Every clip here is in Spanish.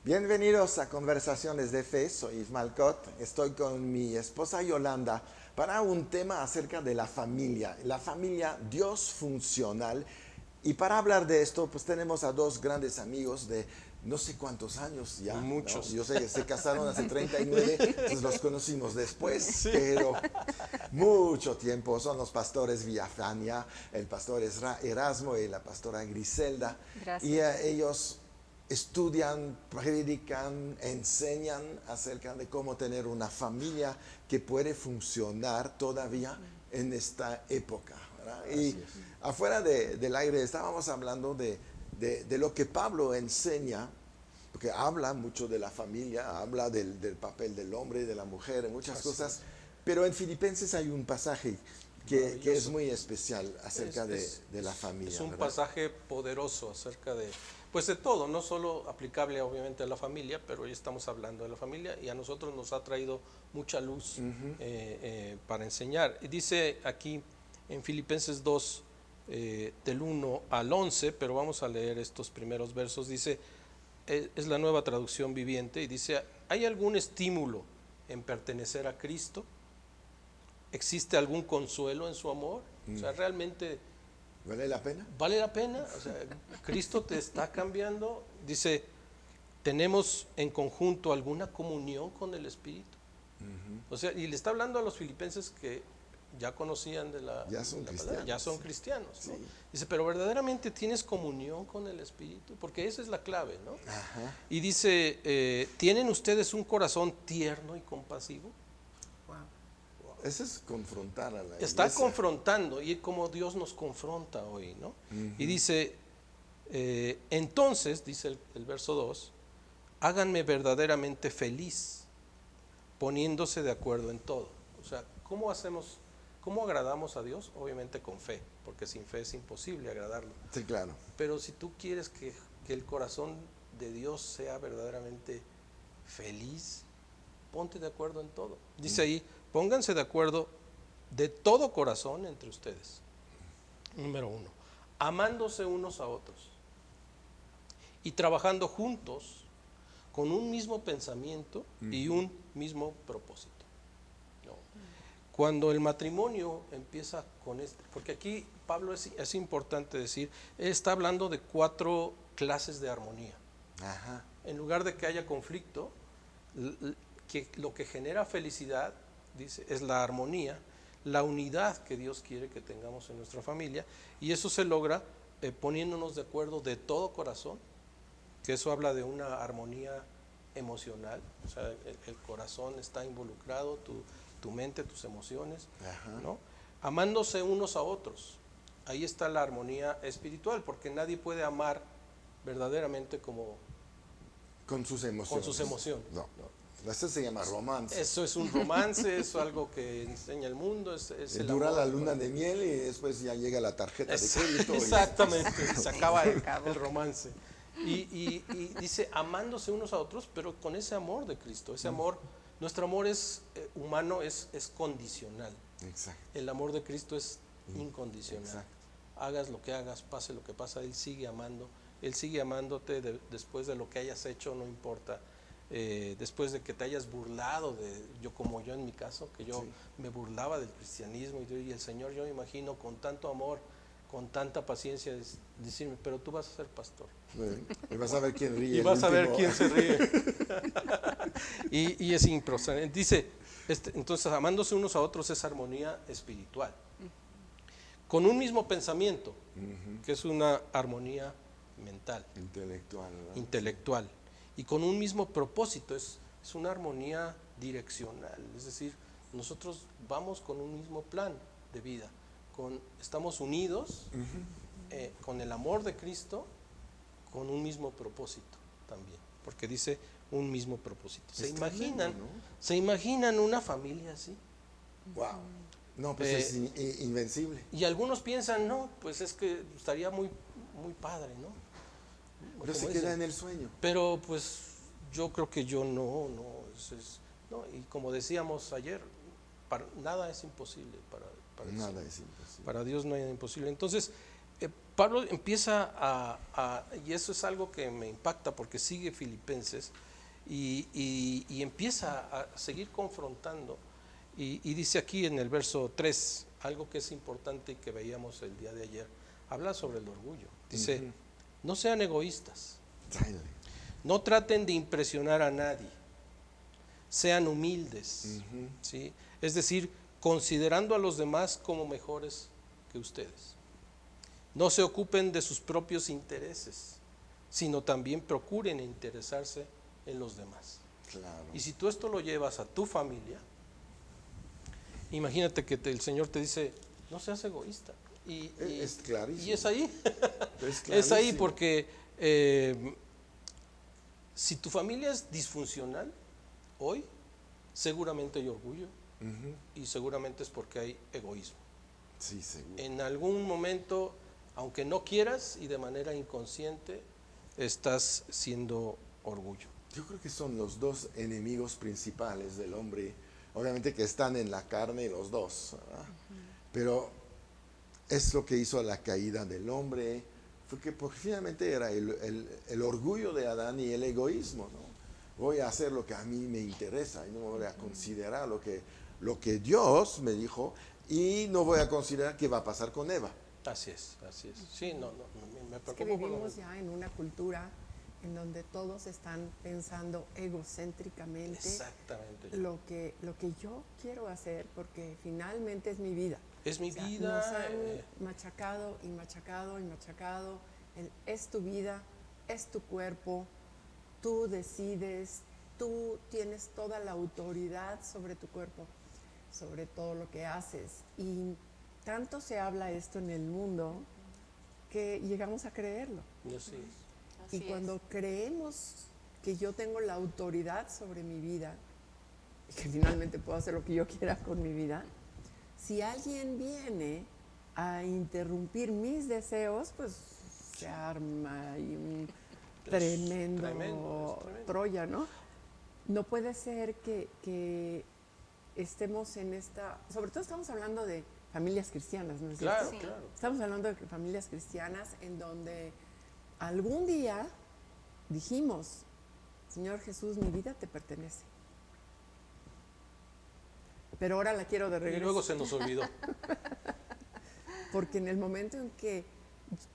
Bienvenidos a Conversaciones de Fe, soy Yves Malcott, estoy con mi esposa Yolanda para un tema acerca de la familia Dios funcional. Y para hablar de esto, pues tenemos a dos grandes amigos de no sé cuántos años ya, ¿no? Muchos. Yo sé que se casaron hace 39, entonces los conocimos después, Sí. pero mucho tiempo. Son los pastores Villafania, el pastor Erasmo y la pastora Griselda. Gracias. Y ellos estudian, predican, enseñan acerca de cómo tener una familia que puede funcionar todavía en esta época, ¿verdad? Y afuera del aire estábamos hablando de lo que Pablo enseña, porque habla mucho de la familia, habla del papel del hombre y de la mujer, en muchas cosas, pero en Filipenses hay un pasaje que es muy especial acerca de la familia. Es un ¿verdad? pasaje poderoso acerca de, pues de todo, no solo aplicable obviamente a la familia, pero hoy estamos hablando de la familia y a nosotros nos ha traído mucha luz para enseñar. Y dice aquí en Filipenses 2, del 1 al 11, pero vamos a leer estos primeros versos. Dice, es la Nueva Traducción Viviente, y dice, ¿hay algún estímulo en pertenecer a Cristo? ¿Existe algún consuelo en su amor? O sea, realmente ¿Vale la pena? vale la pena. O sea, Cristo te está cambiando. Dice, ¿tenemos en conjunto alguna comunión con el Espíritu? O sea, y le está hablando a los filipenses que ya conocían de la Ya son de la cristianos. palabra, ya son cristianos, ¿no? Sí. Dice, pero verdaderamente tienes comunión con el Espíritu, porque esa es la clave, ¿no? Ajá. Y dice, ¿tienen ustedes un corazón tierno y compasivo? Eso es confrontar a la Está iglesia. confrontando, y es como Dios nos confronta hoy, ¿no? Y dice, entonces, dice el verso 2, háganme verdaderamente feliz, poniéndose de acuerdo en todo. O sea, ¿cómo agradamos a Dios? Obviamente con fe, porque sin fe es imposible agradarlo. Sí, claro. Pero si tú quieres que el corazón de Dios sea verdaderamente feliz, ponte de acuerdo en todo. Dice ahí, pónganse de acuerdo de todo corazón entre ustedes. Número 1, amándose unos a otros y trabajando juntos con un mismo pensamiento y un mismo propósito. ¿No? Cuando el matrimonio empieza con porque aquí Pablo es importante decir, él está hablando de 4 clases de armonía. Ajá. En lugar de que haya conflicto, que lo que genera felicidad, dice, es la armonía, la unidad que Dios quiere que tengamos en nuestra familia, y eso se logra poniéndonos de acuerdo de todo corazón, que eso habla de una armonía emocional. O sea, el corazón está involucrado, tu mente, tus emociones, ¿no? Amándose unos a otros. Ahí está la armonía espiritual, porque nadie puede amar verdaderamente como Con sus emociones. con sus emociones. No. Eso se llama romance. Eso es un romance, es algo que enseña el mundo, es el Dura amor. la luna de miel y después ya llega la tarjeta de crédito. Exactamente, se acaba Se acabó. el romance. Y dice, amándose unos a otros, pero con ese amor de Cristo. Ese amor, nuestro amor es humano, es condicional. Exacto. El amor de Cristo es incondicional. Exacto. Hagas lo que hagas, pase lo que pasa, Él sigue amando. Él sigue amándote después de lo que hayas hecho, no importa. Después de que te hayas burlado como yo en mi caso, que yo me burlaba del cristianismo, y el Señor, yo me imagino, con tanto amor, con tanta paciencia, decirme, pero tú vas a ser pastor. Bueno, y vas a ver quién ríe. Y vas a ver quién se ríe. y es impresionante. Dice, entonces, amándose unos a otros es armonía espiritual. Con un mismo pensamiento, que es una armonía mental, Intelectual, ¿verdad? intelectual. Y con un mismo propósito, es una armonía direccional. Es decir, nosotros vamos con un mismo plan de vida. Estamos unidos con el amor de Cristo, con un mismo propósito también, porque dice un mismo propósito. ¿Se imaginan, tremendo, ¿no? ¿Se imaginan una familia así? Wow. No, pues es invencible. Y algunos piensan, no, pues es que estaría muy, muy padre, ¿no? Pero se Como queda dicen. en el sueño. Pero pues yo creo que yo no, no, y como decíamos ayer, nada es imposible para el Nada Señor. es imposible. Para Dios no hay nada imposible. Entonces, Pablo empieza y eso es algo que me impacta porque sigue Filipenses y empieza a seguir confrontando y dice aquí en el verso 3, algo que es importante y que veíamos el día de ayer, habla sobre el orgullo. Dice, no sean egoístas, Dale. no traten de impresionar a nadie, sean humildes, ¿sí? Es decir, considerando a los demás como mejores que ustedes. No se ocupen de sus propios intereses, sino también procuren interesarse en los demás. Claro. Y si tú esto lo llevas a tu familia, imagínate que el Señor te dice, no seas egoísta. Es clarísimo. Y es ahí. Es Es ahí clarísimo. porque si tu familia es disfuncional hoy, seguramente hay orgullo y seguramente es porque hay egoísmo. Sí, seguro. En algún momento, aunque no quieras y de manera inconsciente, estás siendo orgullo. Yo creo que son los dos enemigos principales del hombre, obviamente que están en la carne los dos, ¿verdad? Pero es lo que hizo la caída del hombre, porque finalmente era el orgullo de Adán y el egoísmo, ¿no? Voy a hacer lo que a mí me interesa y no voy a considerar lo que Dios me dijo y no voy a considerar qué va a pasar con Eva. Así es, así es. Sí, me Es que preocupo por vivimos ya en una cultura en donde todos están pensando egocéntricamente exactamente. lo que yo quiero hacer, porque finalmente es mi vida. Es mi O sea, vida. nos han machacado y machacado y machacado. Es tu vida, es tu cuerpo, tú decides, tú tienes toda la autoridad sobre tu cuerpo, sobre todo lo que haces. Y tanto se habla esto en el mundo que llegamos a creerlo. Así es. Y cuando creemos que yo tengo la autoridad sobre mi vida y que finalmente puedo hacer lo que yo quiera con mi vida, si alguien viene a interrumpir mis deseos, pues se arma ahí un tremendo Troya, ¿no? No puede ser que estemos en esta, sobre todo estamos hablando de familias cristianas, ¿no es cierto? Claro, claro. Estamos hablando de familias cristianas en donde algún día dijimos, Señor Jesús, mi vida te pertenece, pero ahora la quiero de regreso. Y luego se nos olvidó. Porque en el momento en que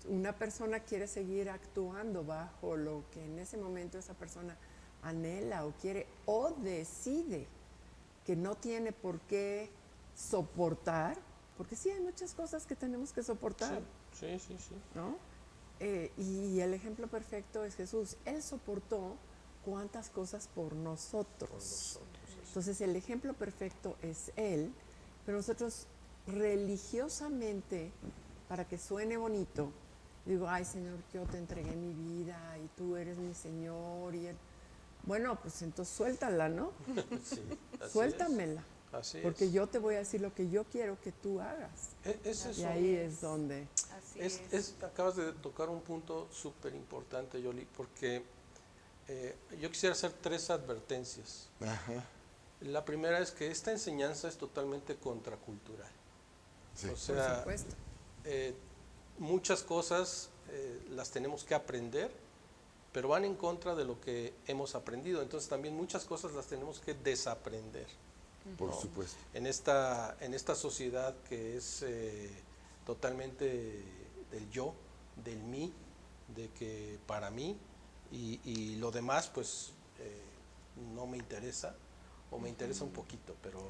una persona quiere seguir actuando bajo lo que en ese momento esa persona anhela o quiere o decide que no tiene por qué soportar, porque sí hay muchas cosas que tenemos que soportar, Sí. ¿no? Y el ejemplo perfecto es Jesús. Él soportó cuántas cosas por nosotros. Entonces el ejemplo perfecto es Él, pero nosotros religiosamente, para que suene bonito, digo, ay Señor, yo te entregué mi vida y tú eres mi Señor. Bueno, pues entonces suéltala, ¿no? Sí, Suéltamela. Así Porque es. yo te voy a decir lo que yo quiero que tú hagas. Y ahí es donde... Acabas de tocar un punto súper importante, Yoli, porque yo quisiera hacer 3 advertencias. Ajá. La primera es que esta enseñanza es totalmente contracultural. Sí. O Por sea, supuesto. muchas cosas las tenemos que aprender, pero van en contra de lo que hemos aprendido. Entonces también muchas cosas las tenemos que desaprender. Por supuesto. En esta sociedad que es totalmente del yo, del mí, de que para mí y lo demás pues no me interesa o me interesa un poquito, pero no.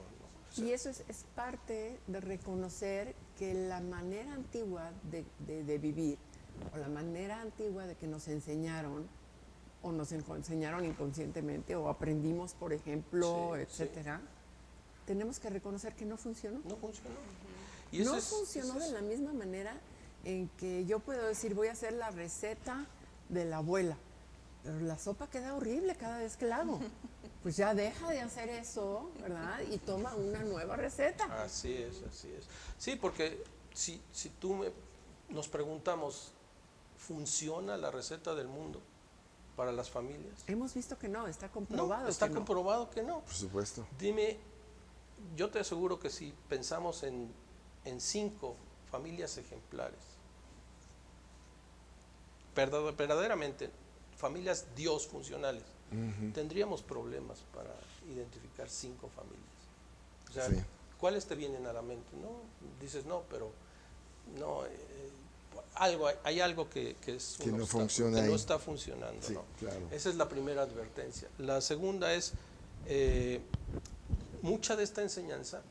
O sea, Y eso es parte de reconocer que la manera antigua de vivir, o la manera antigua de que nos enseñaron, o nos enseñaron inconscientemente, o aprendimos, por ejemplo, Sí, etcétera, tenemos que reconocer que no funcionó. no funcionó. Y No eso funcionó eso de la misma manera en que yo puedo decir, voy a hacer la receta de la abuela, pero la sopa queda horrible cada vez que la hago. Pues ya deja de hacer eso, ¿verdad? Y toma una nueva receta. Así es. Sí, porque si nos preguntamos, ¿funciona la receta del mundo para las familias? Hemos visto que no, está comprobado. No, está que no. comprobado que no. Por supuesto. Dime, yo te aseguro que si pensamos en 5 familias ejemplares, verdaderamente familias Dios funcionales, tendríamos problemas para identificar 5 familias. O sea, Sí. ¿cuáles te vienen a la mente? No, dices no, pero no, hay algo que es Que un no obstáculo, funciona que no ahí. está funcionando. Sí, ¿no? claro. Esa es la primera advertencia. La segunda es, mucha de esta enseñanza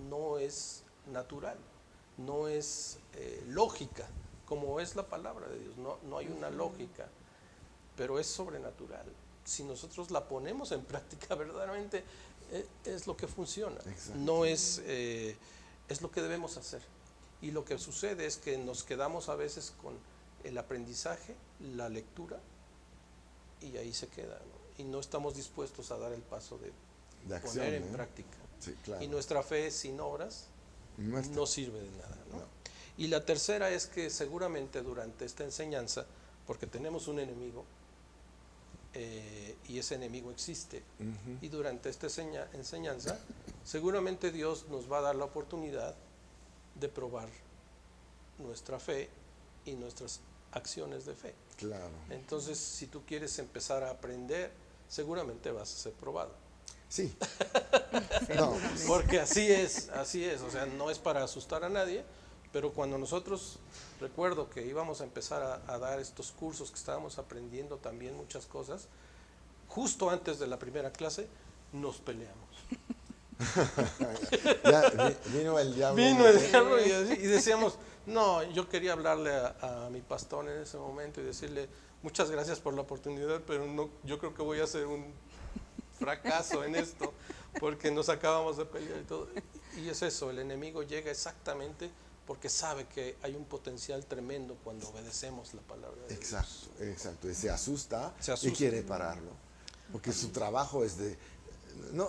no es natural, no es lógica, como es la palabra de Dios, no hay una lógica, pero es sobrenatural. Si nosotros la ponemos en práctica, verdaderamente es lo que funciona, Exacto. no es, es lo que debemos hacer. Y lo que sucede es que nos quedamos a veces con el aprendizaje, la lectura, y ahí se queda, ¿no? Y no estamos dispuestos a dar el paso de acción, poner en ¿eh? práctica. Sí, claro. Y nuestra fe sin obras Muestra. no sirve de nada, ¿no? No. Y la tercera es que seguramente durante esta enseñanza, porque tenemos un enemigo, y ese enemigo existe, y durante esta enseñanza, seguramente Dios nos va a dar la oportunidad de probar nuestra fe y nuestras acciones de fe. Claro. Entonces, si tú quieres empezar a aprender, seguramente vas a ser probado. Sí. No, Porque así es, o sea, no es para asustar a nadie, pero cuando nosotros, recuerdo que íbamos a empezar a dar estos cursos, que estábamos aprendiendo también muchas cosas, justo antes de la primera clase, nos peleamos. ya vino el diablo. Vino el diablo y decíamos, no, yo quería hablarle a mi pastor en ese momento y decirle, muchas gracias por la oportunidad, pero no, yo creo que voy a hacer un fracaso en esto, porque nos acabamos de pelear y todo. Y es eso, el enemigo llega exactamente porque sabe que hay un potencial tremendo cuando obedecemos la palabra de Dios. Exacto, exacto. Y se asusta y Se quiere pararlo. Porque su trabajo es de... No,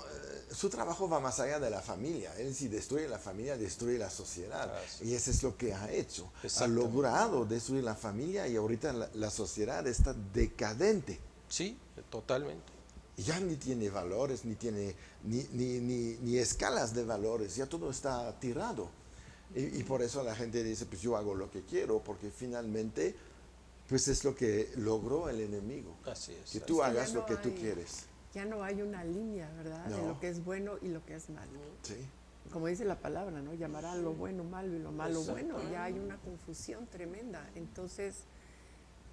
su trabajo va más allá de la familia. Él, si destruye la familia, destruye la sociedad. Y eso es lo que ha hecho. Ha Exactamente. logrado destruir la familia y ahorita la sociedad está decadente. Sí, totalmente. Y ya ni tiene valores, ni tiene ni escalas de valores. Ya todo está tirado. Y por eso la gente dice, pues yo hago lo que quiero, porque finalmente, pues es lo que logró el enemigo. Así es. Que tú Es que hagas ya lo no que tú hay- quieres. Ya no hay una línea, ¿verdad? De No. lo que es bueno y lo que es malo. Sí. Como dice la palabra, ¿no? Llamará lo bueno malo y lo malo Exacto. bueno. Ya hay una confusión tremenda. Entonces,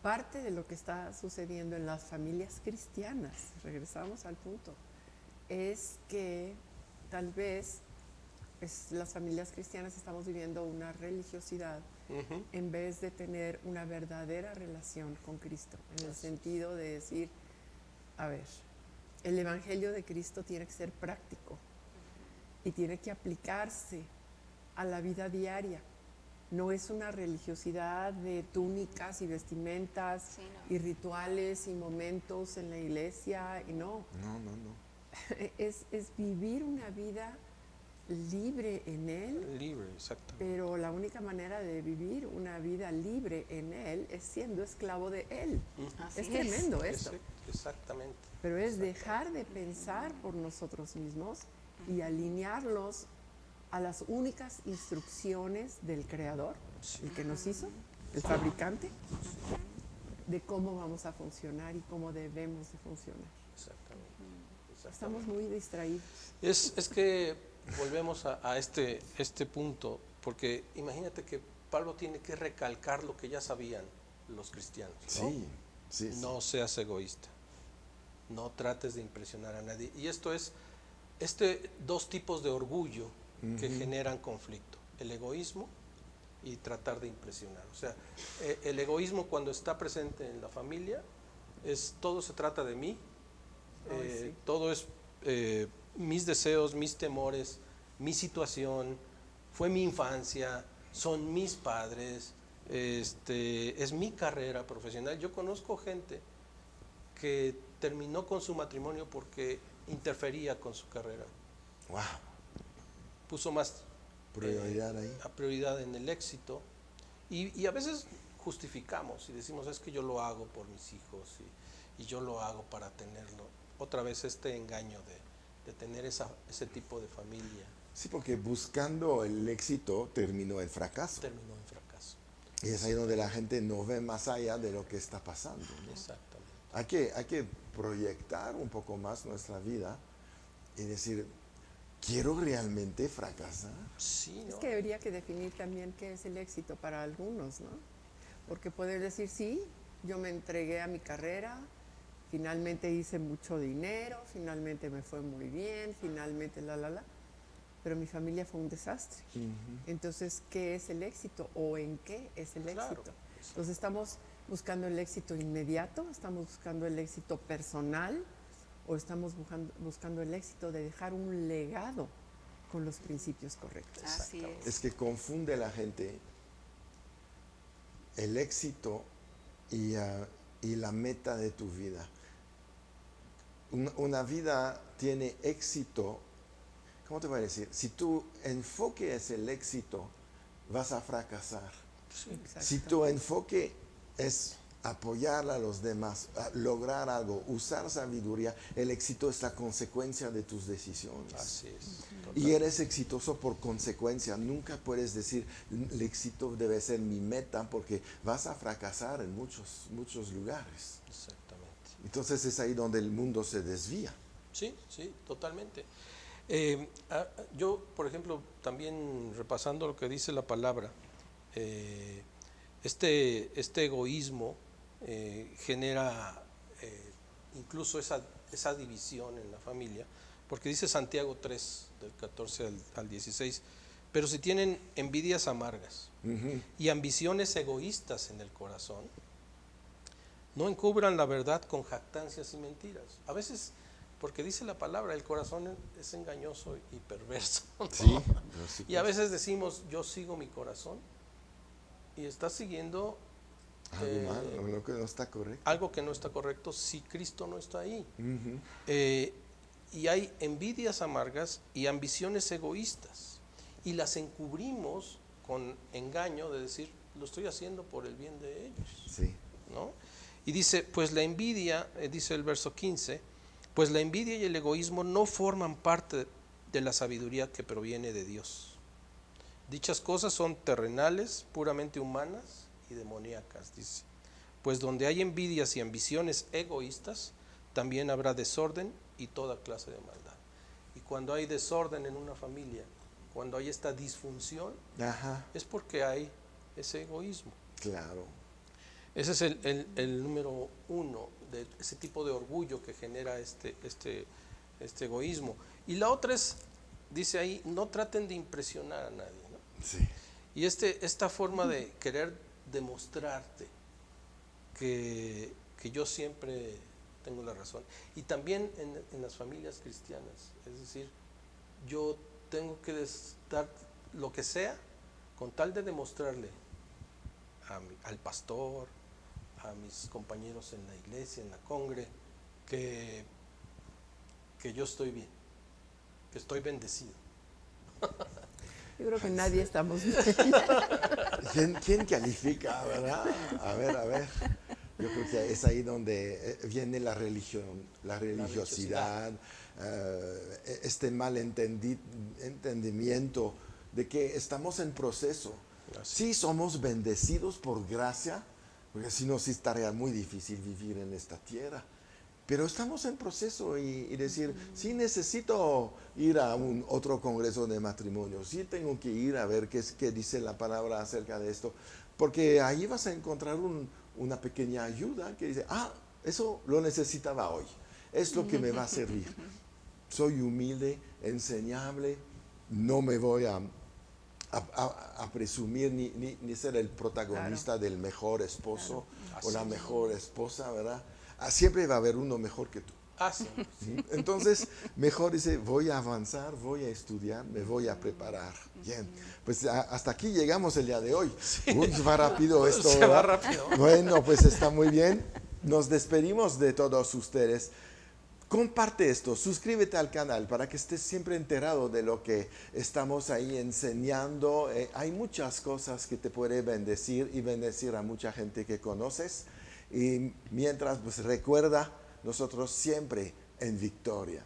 parte de lo que está sucediendo en las familias cristianas, regresamos al punto, es que tal vez las familias cristianas estamos viviendo una religiosidad Ujú. en vez de tener una verdadera relación con Cristo, en el sentido de decir, a ver, el Evangelio de Cristo tiene que ser práctico y tiene que aplicarse a la vida diaria. No es una religiosidad de túnicas y vestimentas Sí, no. y rituales y momentos en la iglesia, y no, No. es vivir una vida libre en Él, Libre, exactamente. pero la única manera de vivir una vida libre en Él es siendo esclavo de Él. Así Es tremendo esto, Exactamente. pero es dejar de pensar por nosotros mismos y alinearlos a las únicas instrucciones del Creador, el que nos hizo, el fabricante, de cómo vamos a funcionar y cómo debemos de funcionar. Exactamente. Estamos muy distraídos. Es que volvemos a este punto, porque imagínate que Pablo tiene que recalcar lo que ya sabían los cristianos. ¿no? Sí. No seas egoísta, no trates de impresionar a nadie. Y esto es dos tipos de orgullo que generan conflicto: el egoísmo y tratar de impresionar. O sea, el egoísmo, cuando está presente en la familia, todo se trata de mí, Sí. todo es mis deseos, mis temores, mi situación, fue mi infancia, son mis padres, es mi carrera profesional. Yo conozco gente que terminó con su matrimonio porque interfería con su carrera. Wow. Puso más Prioridad ahí. a prioridad en el éxito, y a veces justificamos y decimos, es que yo lo hago por mis hijos y yo lo hago para tenerlo. Otra vez este engaño de tener ese tipo de familia Sí, porque buscando el éxito terminó el fracaso. terminó en fracaso. Y es ahí donde la gente no ve más allá de lo que está pasando, ¿no? Exactamente. Hay que proyectar un poco más nuestra vida y decir, ¿quiero realmente fracasar? Sí, Es ¿no? que habría que definir también qué es el éxito para algunos, ¿no? Porque poder decir, sí, yo me entregué a mi carrera, finalmente hice mucho dinero, finalmente me fue muy bien, finalmente pero mi familia fue un desastre. Entonces, ¿qué es el éxito o en qué es el Claro, éxito? Entonces, estamos buscando el éxito inmediato, estamos buscando el éxito personal o estamos buscando el éxito de dejar un legado con los principios correctos. Así Exactamente. es. Es que confunde la gente el éxito y la meta de tu vida. Una vida tiene éxito, ¿cómo te voy a decir? Si tu enfoque es el éxito, vas a fracasar. Sí. Exacto. Si tu enfoque es apoyar a los demás, a lograr algo, usar sabiduría, el éxito es la consecuencia de tus decisiones. Así es. Y Totalmente. eres exitoso por consecuencia. Nunca puedes decir, el éxito debe ser mi meta, porque vas a fracasar en muchos lugares. Exactamente. Entonces es ahí donde el mundo se desvía. Sí, sí, totalmente. Yo, por ejemplo, también repasando lo que dice la palabra, este egoísmo genera incluso esa división en la familia, porque dice Santiago 3, del 14 al 16, pero si tienen envidias amargas y ambiciones egoístas en el corazón, no encubran la verdad con jactancias y mentiras. A veces, porque dice la palabra, el corazón es engañoso y perverso, ¿no? Sí, Y a veces decimos, yo sigo mi corazón, y estás siguiendo algo mal, lo que no está correcto. algo que no está correcto si Cristo no está ahí. Ujú. Y hay envidias amargas y ambiciones egoístas, y las encubrimos con engaño de decir, lo estoy haciendo por el bien de ellos, Sí. ¿no? Y dice, pues la envidia, dice el verso 15, pues la envidia y el egoísmo no forman parte de la sabiduría que proviene de Dios. Dichas cosas son terrenales, puramente humanas y demoníacas, dice. Pues donde hay envidias y ambiciones egoístas, también habrá desorden y toda clase de maldad. Y cuando hay desorden en una familia, cuando hay esta disfunción, Ajá, es porque hay ese egoísmo. claro. Ese es el número uno de ese tipo de orgullo que genera este egoísmo. Y la otra es, dice ahí, no traten de impresionar a nadie, ¿no? Sí. Y esta forma de querer demostrarte que yo siempre tengo la razón. Y también en las familias cristianas, es decir, yo tengo que dar lo que sea con tal de demostrarle al pastor, a mis compañeros en la iglesia, en la congre, que yo estoy bien, que estoy bendecido. Yo creo que nadie estamos bien. ¿Quién califica, verdad? A ver. Yo creo que es ahí donde viene la religión, la religiosidad, este mal entendimiento de que estamos en proceso. Sí somos bendecidos por gracia, porque si no, sí estaría muy difícil vivir en esta tierra. Pero estamos en proceso y decir, sí necesito ir a otro congreso de matrimonio, sí tengo que ir a ver qué dice la palabra acerca de esto, porque ahí vas a encontrar una pequeña ayuda que dice, eso lo necesitaba hoy, es lo que me va a servir. Soy humilde, enseñable, no me voy a presumir ni ser el protagonista del mejor esposo o la mejor esposa, ¿verdad? Siempre va a haber uno mejor que tú. Sí. Entonces, mejor dice, voy a avanzar, voy a estudiar, me voy a preparar. Bien, pues hasta aquí llegamos el día de hoy. Uy, va rápido esto, Se ¿verdad? va rápido. Bueno, pues está muy bien. Nos despedimos de todos ustedes. Comparte esto, suscríbete al canal para que estés siempre enterado de lo que estamos ahí enseñando. Hay muchas cosas que te puede bendecir y bendecir a mucha gente que conoces. Y mientras, pues recuerda, nosotros siempre en victoria.